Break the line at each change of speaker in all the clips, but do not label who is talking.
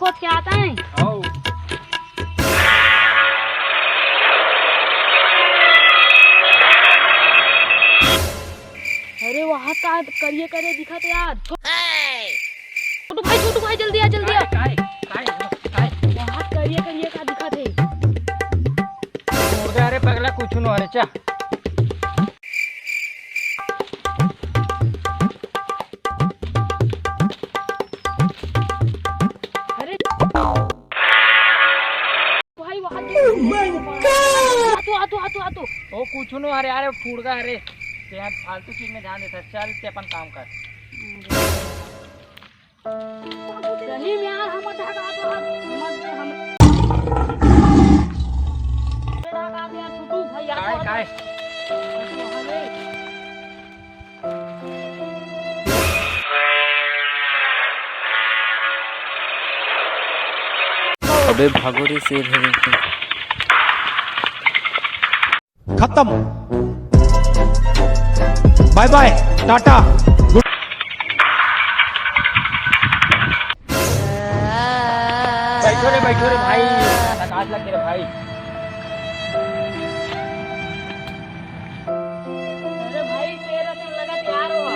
खोद के आता है। अरे वहाँ का करिए करे दिखा थे यार। छोटू भाई जल्दी आ जल्दी आ। वहाँ करिए का दिखा थे।
मुर्दा अरे पगला कुछ न अरे चा
अरे भाई वहाँ आतो
ओ कुछ न अरे अरे फूड़गा अरे यार फालतू चीज में ध्यान देता। चल ते अपन काम कर।
सही में यार हम ढका तो हम ढका दे यार छोटू भाई यार।
काय
अबे भागो रे शेर है।
खत्म, बाय बाय टाटा।
बैठो रे भाई, आकाश लग रे भाई।
अरे भाई शेर असन लगा तैयार हुआ।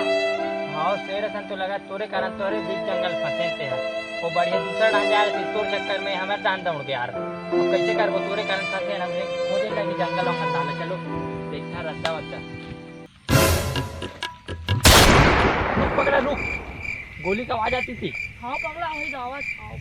हाँ शेर असन तो लगा तोरे कारण तोरे बीच जंगल फंसे थे यार। वो बढ़िया दूसरा डाल जा रहे तोर चक्कर में हमें जान दौड़ गया यार। अब कैसे कर वो तोरे कारण फंसे हमने खोजे लगे जंगल में डाला। चलो देखता रास्ता बच्चा पकड़ा रुक। गोली का आवाज आती थी।
हाँ पगला वही तो आवाज आओ।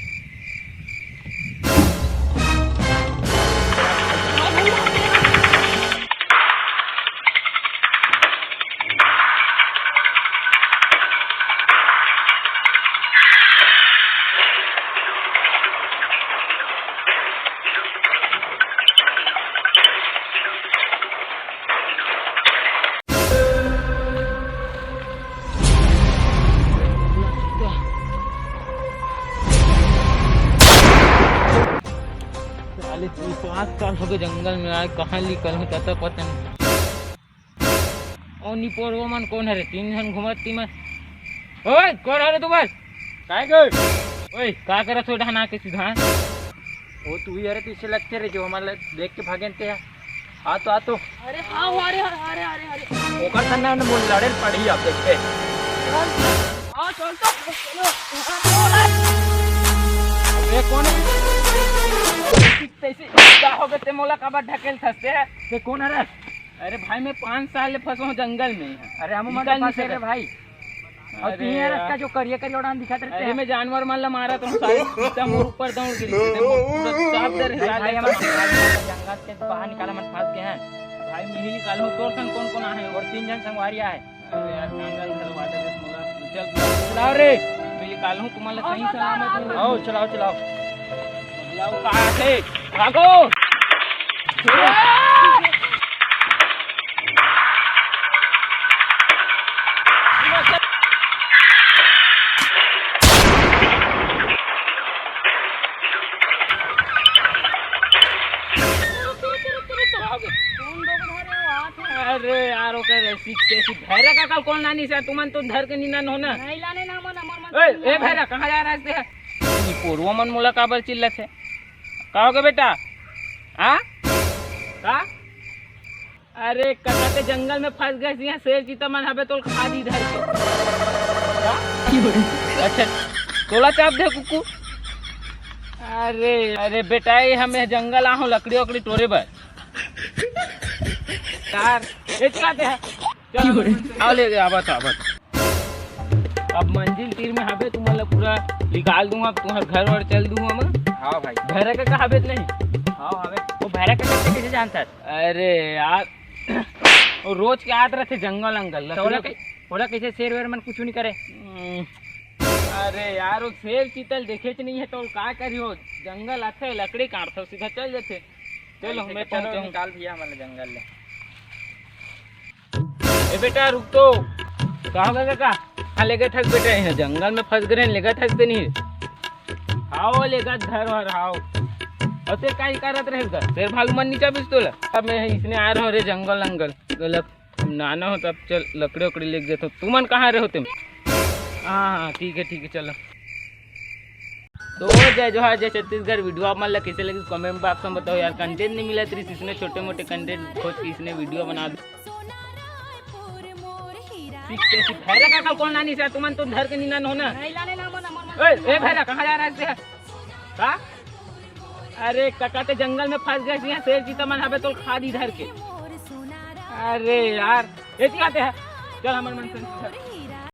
पाँच साल हो गए जंगल में आए। कहाँ निकल है तब पता नहीं। और निपोर मन कौन है रे? तीन जन घुमती में। ओए कौन है रे तू? बस काय कर ओए का करत हो ढाना के सीधा? वो तू ही अरे पीछे लगते रे जो हमारे देख के भागते हैं। आ तो
अरे हाँ अरे
ओकर सन्ना ने बोल लड़े पड़ी आप देखते।
हाँ चल तो
ये कौन कैसे हो गए? मोला काबर ढकेल थसते है? ये कौन है रे? अरे भाई मैं 5 साल ले फंसा हूँ जंगल में। अरे हम मत फंसे रे भाई। और तीन का जो करिए उड़ान दिखाते रहते हैं। मैं जानवर मान ला मारा तो सारे मोर ऊपर दौड़ गिरी। जंगल के बाहर निकाला मन फंस गए हैं भाई। मिली निकालू तोर सन कौन है? और 3 जन संगवारिया है। अरे यार जंगल धरवा दे मोला। चल चलाओ रे मिली निकालू तुम्हारे सही सलामत। आओ चलाओ कहाँ थे? भागो अरे यार भैरा का कल कौन नानी से तुमन तो धर के नीना हो ना।
नहीं लाने ना मन
ए भैरा कहाँ जा रहा है? पूर्व मन मोला काबर चिल्लत है? का हो गया बेटा? हाँ का? अरे कटा के जंगल में फंस गए यहाँ शेर चीता मन हबे तो खा दी धर के। अच्छा तोला चाप दे कुकू। अरे बेटा ये हमें जंगल आहू लकड़ी वकड़ी तोड़े बर यार आओ ले गए। आबत अब मंजिल तीर में हबे तुम्हारा पूरा निकाल दूंगा। तुम्हारे घर वर चल दूंगा मैं। हाँ भाई भैरा का हबे नहीं। हाँ हबे वो भैरा का कैसे जानता है? अरे यार वो रोज के आते रहते जंगल अंगल। बोला कैसे शेर वेर मन कुछ नहीं करे। अरे यार वो शेर चीतल देखे नहीं है तो का करी हो? जंगल आते लकड़ी काटते सीधा चल जाते। चलो मैं चलो निकाल दिया हमारे जंगल ले। ए बेटा रुक तो कहाँ गए का? हाँ लेगा थक बेटा है जंगल में फंस गए लेगा थकते नहीं। हाओ लेगा धर और हाओ और तेरे का ही करत रहेगा। तेरे भालू मन नीचा बीस तोला। अब मैं इसने आ रहा रे जंगल अंगल गलत नाना हो तब चल लकड़ी उकड़ी लेके जाते। तुम मन कहाँ रहे हो तुम? हाँ ठीक है चलो। तो जय जोहार जय छत्तीसगढ़। वीडियो आप मतलब कैसे लगी कमेंट बॉक्स में बताओ यार। कंटेंट नहीं मिला तो इसने छोटे मोटे कंटेंट खोज के इसने वीडियो बना दी। भैरा काका कौन नानी से तुमन तो घर के निनान हो ना। ए भैरा कहाँ जा रहा है? का? अरे काका तो जंगल में फंस गए यहाँ शेर चीता मन हवे तो खा दी धर के। अरे यार ऐसी आते हैं। चल हमारे मन से